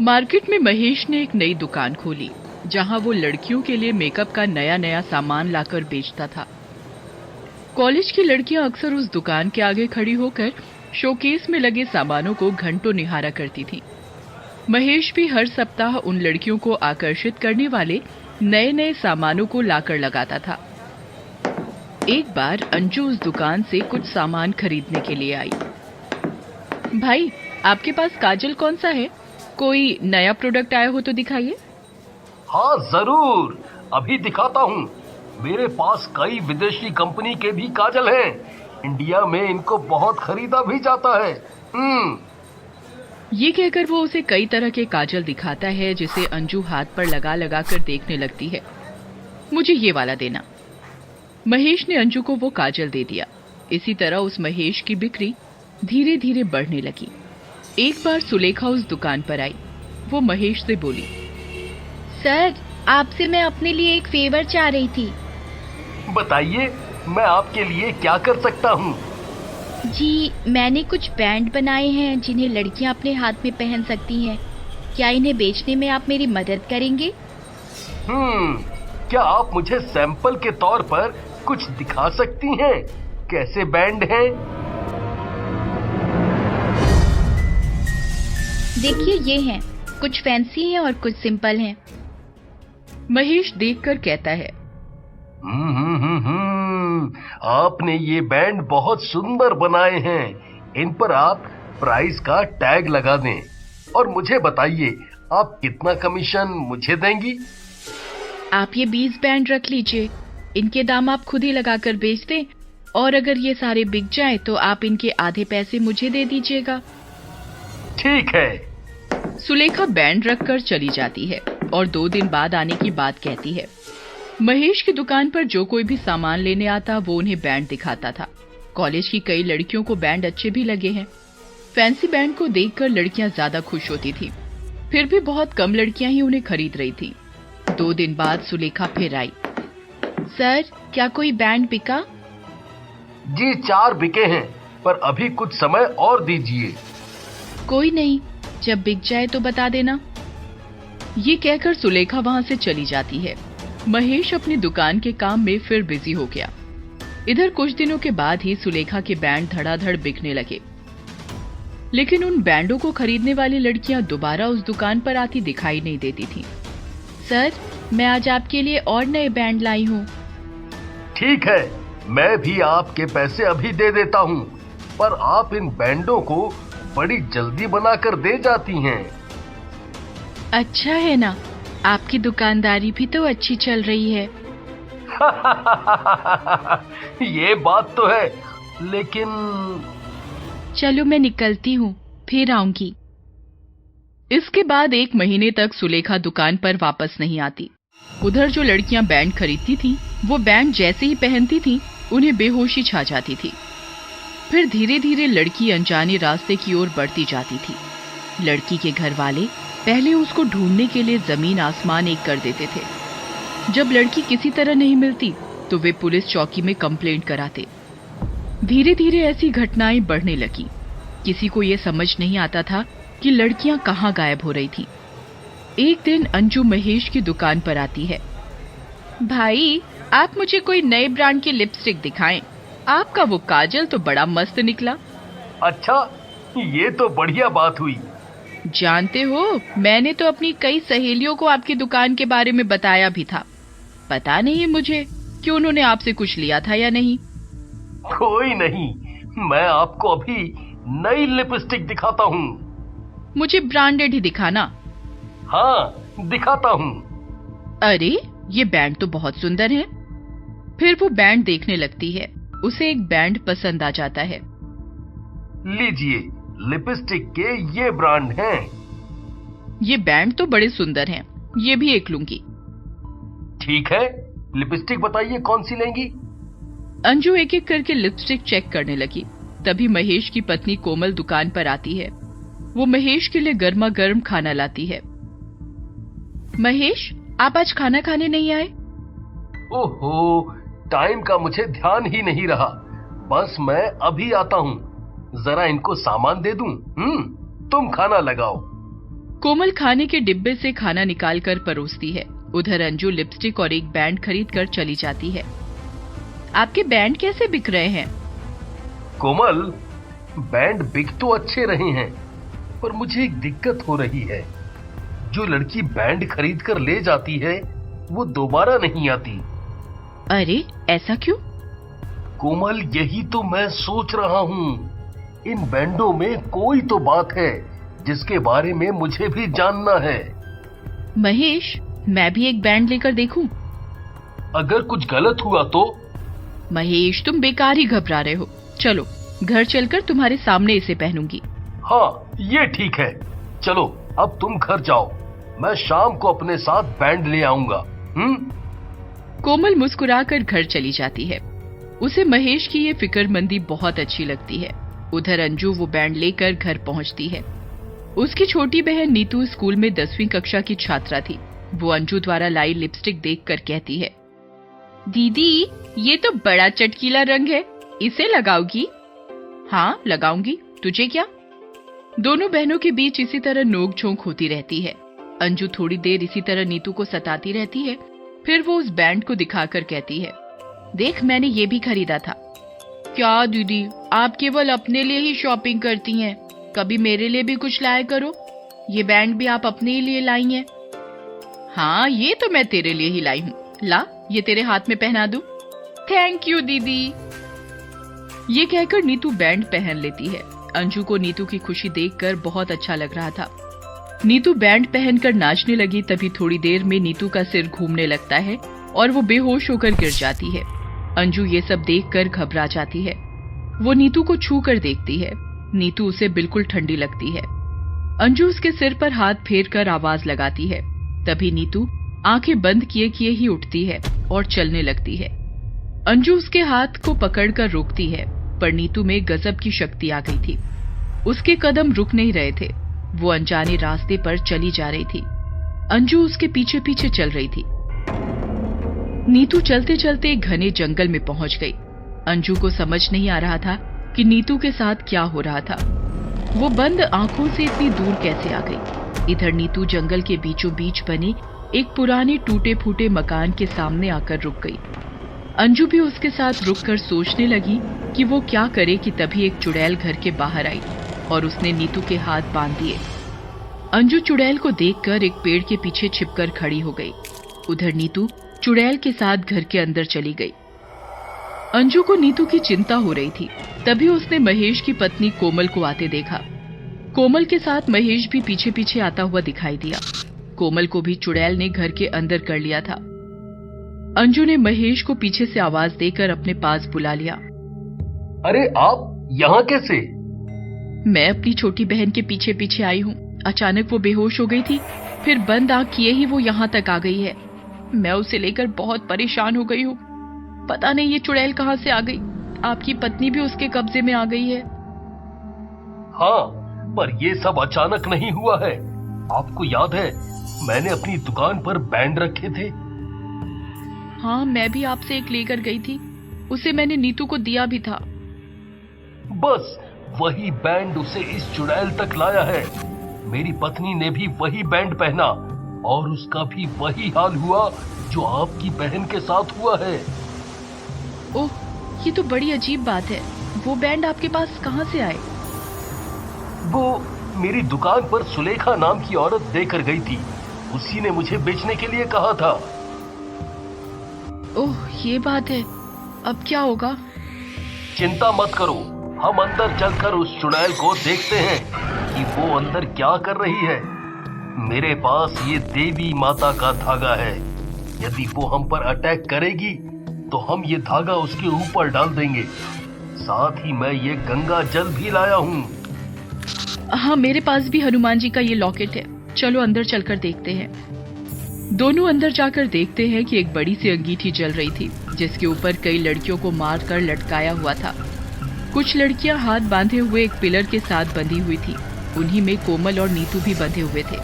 Market में महेश ने एक नई दुकान खोली जहां वो लड़कियों के लिए मेकअप का नया नया सामान लाकर बेचता था। कॉलेज की लड़कियां अक्सर उस दुकान के आगे खड़ी होकर शोकेस में लगे सामानों को घंटों निहारा करती थीं। महेश भी हर सप्ताह उन लड़कियों को आकर्षित करने वाले नए नए सामानों को लाकर लगाता था। एक बार अंजू उस दुकान से कुछ सामान खरीदने के लिए आई। भाई, आपके पास काजल कौन सा है? कोई नया प्रोडक्ट आया हो तो दिखाइए। हाँ जरूर, अभी दिखाता हूँ। मेरे पास कई विदेशी कंपनी के भी काजल हैं। इंडिया में इनको बहुत खरीदा भी जाता है। ये कहकर वो उसे कई तरह के काजल दिखाता है जिसे अंजू हाथ पर लगा लगा कर देखने लगती है। मुझे ये वाला देना। महेश ने अंजू को वो काजल दे दिया। इसी तरह उस महेश की बिक्री धीरे धीरे बढ़ने लगी। एक बार सुलेखा उस दुकान पर आई। वो महेश से बोली, सर, आपसे मैं अपने लिए एक फेवर चाह रही थी। बताइए, मैं आपके लिए क्या कर सकता हूँ? जी, मैंने कुछ बैंड बनाए हैं जिन्हें लड़कियां अपने हाथ में पहन सकती हैं। क्या इन्हें बेचने में आप मेरी मदद करेंगे? क्या आप मुझे सैंपल के तौर पर कुछ दिखा सकती हैं? कैसे बैंड हैं? देखिए, ये हैं। कुछ फैंसी हैं और कुछ सिंपल हैं। महेश देखकर कहता है, आपने ये बैंड बहुत सुंदर बनाए हैं। इन पर आप प्राइस का टैग लगा दें और मुझे बताइए, आप कितना कमीशन मुझे देंगी? आप ये 20 बैंड रख लीजिए। इनके दाम आप खुद ही लगाकर बेच दें और अगर ये सारे बिक जाए तो आप इनके आधे पैसे मुझे दे दीजिएगा। ठीक है। सुलेखा बैंड रखकर चली जाती है और 2 दिन बाद आने की बात कहती है। महेश की दुकान पर जो कोई भी सामान लेने आता वो उन्हें बैंड दिखाता था। कॉलेज की कई लड़कियों को बैंड अच्छे भी लगे हैं। फैंसी बैंड को देखकर लड़कियां ज्यादा खुश होती थी। फिर भी बहुत कम लड़कियां ही उन्हें खरीद रही थी। 2 दिन बाद सुलेखा फिर आई। सर, क्या कोई बैंड बिका? जी, 4 बिके हैं, पर अभी कुछ समय और दीजिए। कोई नहीं, जब बिक जाए तो बता देना। ये कहकर सुलेखा वहां से चली जाती है। महेश अपनी दुकान के काम में फिर बिजी हो गया। इधर कुछ दिनों के बाद ही सुलेखा के बैंड धड़ाधड़ बिकने लगे। लेकिन उन बैंडों को खरीदने वाली लड़कियां दोबारा उस दुकान पर आती दिखाई नहीं देती थीं। सर, मैं आज आपके लिए और नए बैंड लाई हूँ। ठीक है, मैं भी आपके पैसे अभी दे देता हूँ, पर आप इन बैंडों को बड़ी जल्दी बनाकर दे जाती हैं। अच्छा है ना, आपकी दुकानदारी भी तो अच्छी चल रही है। ये बात तो है, लेकिन चलो मैं निकलती हूँ, फिर आऊंगी। इसके बाद 1 महीने तक सुलेखा दुकान पर वापस नहीं आती। उधर जो लड़कियां बैंड खरीदती थीं, वो बैंड जैसे ही पहनती थीं, उन्हें बेहोशी छा जाती थी। फिर धीरे धीरे लड़की अनजाने रास्ते की ओर बढ़ती जाती थी। लड़की के घर वाले पहले उसको ढूंढने के लिए जमीन आसमान एक कर देते थे। जब लड़की किसी तरह नहीं मिलती तो वे पुलिस चौकी में कंप्लेंट कराते। धीरे धीरे ऐसी घटनाएं बढ़ने लगी। किसी को यह समझ नहीं आता था कि लड़कियां कहां गायब हो रही थीं। एक दिन अंजू महेश की दुकान पर आती है। भाई, आप मुझे कोई नए ब्रांड की लिपस्टिक दिखाएं। आपका वो काजल तो बड़ा मस्त निकला। अच्छा, ये तो बढ़िया बात हुई। जानते हो, मैंने तो अपनी कई सहेलियों को आपकी दुकान के बारे में बताया भी था। पता नहीं मुझे कि उन्होंने आपसे कुछ लिया था या नहीं। कोई नहीं, मैं आपको अभी नई लिपस्टिक दिखाता हूँ। मुझे ब्रांडेड ही दिखाना। हाँ, दिखाता हूँ। अरे, ये बैंड तो बहुत सुंदर है। फिर वो बैंड देखने लगती है। उसे एक बैंड पसंद आ जाता है। लीजिए, लिपस्टिक के ये ब्रांड हैं। ये बैंड तो बड़े सुंदर हैं। ये भी एक लूंगी। ठीक है, लिपस्टिक बताइए कौन सी लेंगी? अंजू एक एक करके लिपस्टिक चेक करने लगी। तभी महेश की पत्नी कोमल दुकान पर आती है। वो महेश के लिए गर्मा गर्म खाना लाती है। महेश, आप आज खाना खाने नहीं आए? ओहो, टाइम का मुझे ध्यान ही नहीं रहा। बस मैं अभी आता हूँ। जरा इनको सामान दे दूं। तुम खाना लगाओ। कोमल खाने के डिब्बे से खाना निकालकर परोसती है। उधर अंजू लिपस्टिक और एक बैंड खरीद कर चली जाती है। आपके बैंड कैसे बिक रहे हैं? कोमल, बैंड बिक तो अच्छे रहे हैं, पर मुझे एक दिक्कत हो रही है। जो लड़की बैंड खरीद कर ले जाती है वो दोबारा नहीं आती। अरे ऐसा क्यों? कोमल, यही तो मैं सोच रहा हूँ। इन बैंडों में कोई तो बात है जिसके बारे में मुझे भी जानना है। महेश, मैं भी एक बैंड लेकर देखूं? अगर कुछ गलत हुआ तो? महेश, तुम बेकार ही घबरा रहे हो। चलो घर चलकर तुम्हारे सामने इसे पहनूंगी। हाँ, ये ठीक है। चलो अब तुम घर जाओ, मैं शाम को अपने साथ बैंड ले आऊंगा। कोमल मुस्कुराकर घर चली जाती है। उसे महेश की ये फिक्रमंदी बहुत अच्छी लगती है। उधर अंजू वो बैंड लेकर घर पहुंचती है। उसकी छोटी बहन नीतू स्कूल में 10वीं कक्षा की छात्रा थी। वो अंजू द्वारा लाई लिपस्टिक देखकर कहती है, दीदी ये तो बड़ा चटकीला रंग है, इसे लगाओगी? हाँ लगाऊंगी, तुझे क्या? दोनों बहनों के बीच इसी तरह नोक-झोंक होती रहती है। अंजू थोड़ी देर इसी तरह नीतू को सताती रहती है, फिर वो उस बैंड को दिखाकर कहती है, देख मैंने ये भी खरीदा था। क्या दीदी, आप केवल अपने लिए ही शॉपिंग करती हैं, कभी मेरे लिए भी कुछ लाया करो। ये बैंड भी आप अपने ही लिए लाई हैं। हाँ, ये तो मैं तेरे लिए ही लाई हूँ। ला, ये तेरे हाथ में पहना दूं। थैंक यू दीदी। ये कहकर नीतू बैंड पहन लेती है। अंजू को नीतू की खुशी देखकर बहुत अच्छा लग रहा था। नीतू बैंड पहनकर नाचने लगी। तभी थोड़ी देर में नीतू का सिर घूमने लगता है और वो बेहोश होकर गिर जाती है। अंजू ये सब देखकर घबरा जाती है। वो नीतू को छू कर देखती है। नीतू उसे बिल्कुल ठंडी लगती है। अंजू उसके सिर पर हाथ फेरकर आवाज लगाती है। तभी नीतू आंखें बंद किए किए ही उठती है और चलने लगती है। अंजू उसके हाथ को पकड़कर रोकती है, पर नीतू में गजब की शक्ति आ गई थी। उसके कदम रुक नहीं रहे थे। वो अनजाने रास्ते पर चली जा रही थी। अंजू उसके पीछे पीछे चल रही थी। नीतू चलते चलते एक घने जंगल में पहुंच गई। अंजू को समझ नहीं आ रहा था कि नीतू के साथ क्या हो रहा था। वो बंद आंखों से इतनी दूर कैसे आ गई। इधर नीतू जंगल के बीचों बीच बने एक पुराने टूटे फूटे मकान के सामने आकर रुक गई। अंजू भी उसके साथ रुककर सोचने लगी कि वो क्या करे कि तभी एक चुड़ैल घर के बाहर आई और उसने नीतू के हाथ बांध दिए। अंजू चुड़ैल को देखकर एक पेड़ के पीछे छिपकर खड़ी हो गई। उधर नीतू चुड़ैल के साथ घर के अंदर चली गई। अंजू को नीतू की चिंता हो रही थी। तभी उसने महेश की पत्नी कोमल को आते देखा। कोमल के साथ महेश भी पीछे पीछे आता हुआ दिखाई दिया। कोमल को भी चुड़ैल ने घर के अंदर कर लिया था। अंजू ने महेश को पीछे से आवाज देकर अपने पास बुला लिया। अरे आप यहाँ कैसे? मैं अपनी छोटी बहन के पीछे पीछे आई हूँ। अचानक वो बेहोश हो गई थी, फिर बंद आंख किए ही वो यहाँ तक आ गई है। मैं उसे लेकर बहुत परेशान हो गई हूँ। पता नहीं ये चुड़ैल कहाँ से आ गई। आपकी पत्नी भी उसके कब्जे में आ गई है। हाँ, पर ये सब अचानक नहीं हुआ है। आपको याद है मैंने अपनी दुकान पर बैंड रखे थे? हाँ, मैं भी आपसे एक लेकर गई थी। उसे मैंने नीतू को दिया भी था। बस वही बैंड उसे इस चुड़ैल तक लाया है। मेरी पत्नी ने भी वही बैंड पहना और उसका भी वही हाल हुआ जो आपकी बहन के साथ हुआ है। ओह, ये तो बड़ी अजीब बात है। वो बैंड आपके पास कहाँ से आए? वो मेरी दुकान पर सुलेखा नाम की औरत देकर गई थी। उसी ने मुझे बेचने के लिए कहा था। ओह, ये बात है। अब क्या होगा? चिंता मत करो, हम अंदर चलकर उस चुड़ैल को देखते हैं कि वो अंदर क्या कर रही है। मेरे पास ये देवी माता का धागा है। यदि वो हम पर अटैक करेगी तो हम ये धागा उसके ऊपर डाल देंगे। साथ ही मैं ये गंगा जल भी लाया हूँ। हाँ, मेरे पास भी हनुमान जी का ये लॉकेट है। चलो अंदर चलकर देखते हैं। दोनों अंदर जाकर देखते हैं कि एक बड़ी सी अंगीठी जल रही थी, जिसके ऊपर कई लड़कियों को मारकर लटकाया हुआ था। कुछ लड़कियां हाथ बांधे हुए एक पिलर के साथ बंधी हुई थी। उन्हीं में कोमल और नीतू भी बंधे हुए थे।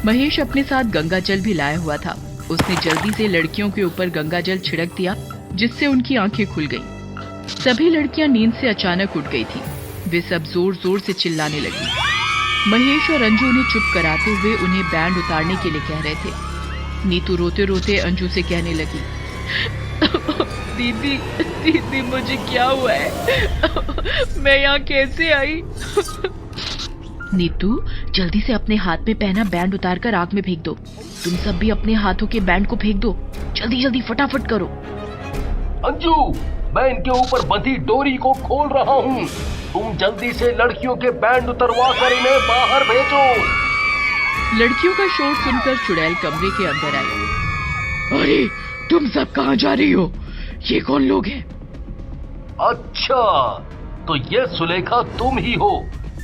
महेश अपने साथ गंगा जल भी लाया हुआ था। उसने जल्दी से लड़कियों के ऊपर गंगा जल छिड़क दिया, जिससे उनकी आंखें खुल गईं। सभी लड़कियां नींद से अचानक उठ गई थी। वे सब जोर जोर से चिल्लाने लगी। महेश और अंजू उन्हें चुप कराते हुए उन्हें बैंड उतारने के लिए कह रहे थे। नीतू रोते रोते अंजू से कहने लगी, दीदी दीदी मुझे क्या हुआ है, मैं यहाँ कैसे आई? नीतू जल्दी से अपने हाथ में पहना बैंड उतार कर आग में फेंक दो। तुम सब भी अपने हाथों के बैंड को फेंक दो, जल्दी जल्दी फटाफट करो। अंजू, मैं इनके ऊपर बंधी डोरी को खोल रहा हूँ। तुम जल्दी से लड़कियों के बैंड उतरवा कर इन्हें बाहर भेजो। लड़कियों का शोर सुनकर चुड़ैल कमरे के अंदर आई। अरे तुम सब कहाँ जा रही हो? ये कौन लोग हैं? अच्छा, तो ये सुलेखा तुम ही हो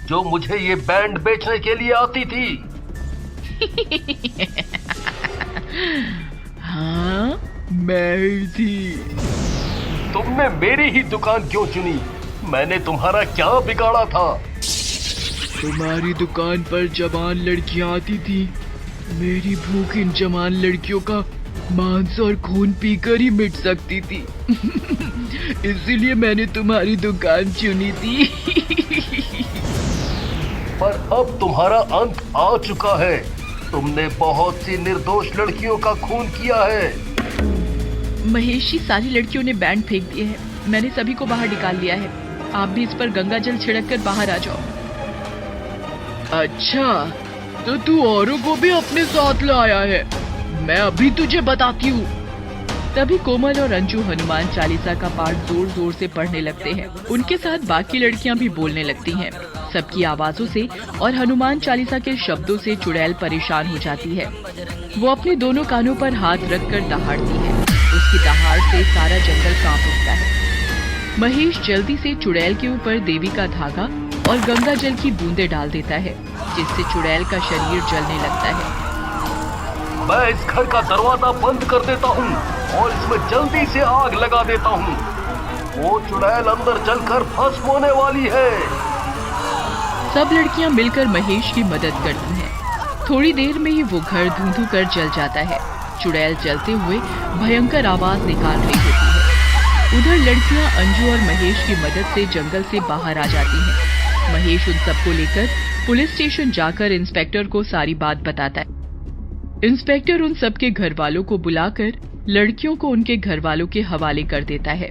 जो मुझे ये बैंड बेचने के लिए आती थी। हाँ मैं ही थी। तुमने मेरी ही दुकान क्यों चुनी? मैंने तुम्हारा क्या बिगाड़ा था? तुम्हारी दुकान पर जवान लड़कियां आती थी। मेरी भूख इन जवान लड़कियों का मांस और खून पीकर ही मिट सकती थी। इसीलिए मैंने तुम्हारी दुकान चुनी थी। पर अब तुम्हारा अंत आ चुका है। तुमने बहुत सी निर्दोष लड़कियों का खून किया है। महेश जी, सारी लड़कियों ने बैंड फेंक दिए हैं। मैंने सभी को बाहर निकाल लिया है। आप भी इस पर गंगा जल छिड़क कर बाहर आ जाओ। अच्छा, तो तू औरों को भी अपने साथ लाया है। मैं अभी तुझे बताती हूँ। तभी कोमल और अंजू हनुमान चालीसा का पाठ जोर जोर से पढ़ने लगते हैं। उनके साथ बाकी लड़कियां भी बोलने लगती हैं। सबकी आवाजों से और हनुमान चालीसा के शब्दों से चुड़ैल परेशान हो जाती है। वो अपने दोनों कानों पर हाथ रखकर दहाड़ती है। उसकी दहाड़ से सारा जंगल कांप उठता है। महेश जल्दी से चुड़ैल के ऊपर देवी का धागा और गंगा जल की बूंदें डाल देता है, जिससे चुड़ैल का शरीर जलने लगता है। मैं इस घर का दरवाजा बंद कर देता हूँ और इसमें जल्दी से आग लगा देता हूँ। वो चुड़ैल अंदर जलकर भस्म होने वाली है। सब लड़कियां मिलकर महेश की मदद करती हैं। थोड़ी देर में ही वो घर धुंधु कर जल जाता है। चुड़ैल जलते हुए भयंकर आवाज निकाल रही होती है। उधर लड़कियां अंजू और महेश की मदद से जंगल से बाहर आ जाती हैं। महेश उन सबको लेकर पुलिस स्टेशन जाकर इंस्पेक्टर को सारी बात बताता है। इंस्पेक्टर उन सबके घर वालों को बुलाकर लड़कियों को उनके घर वालों के हवाले कर देता है।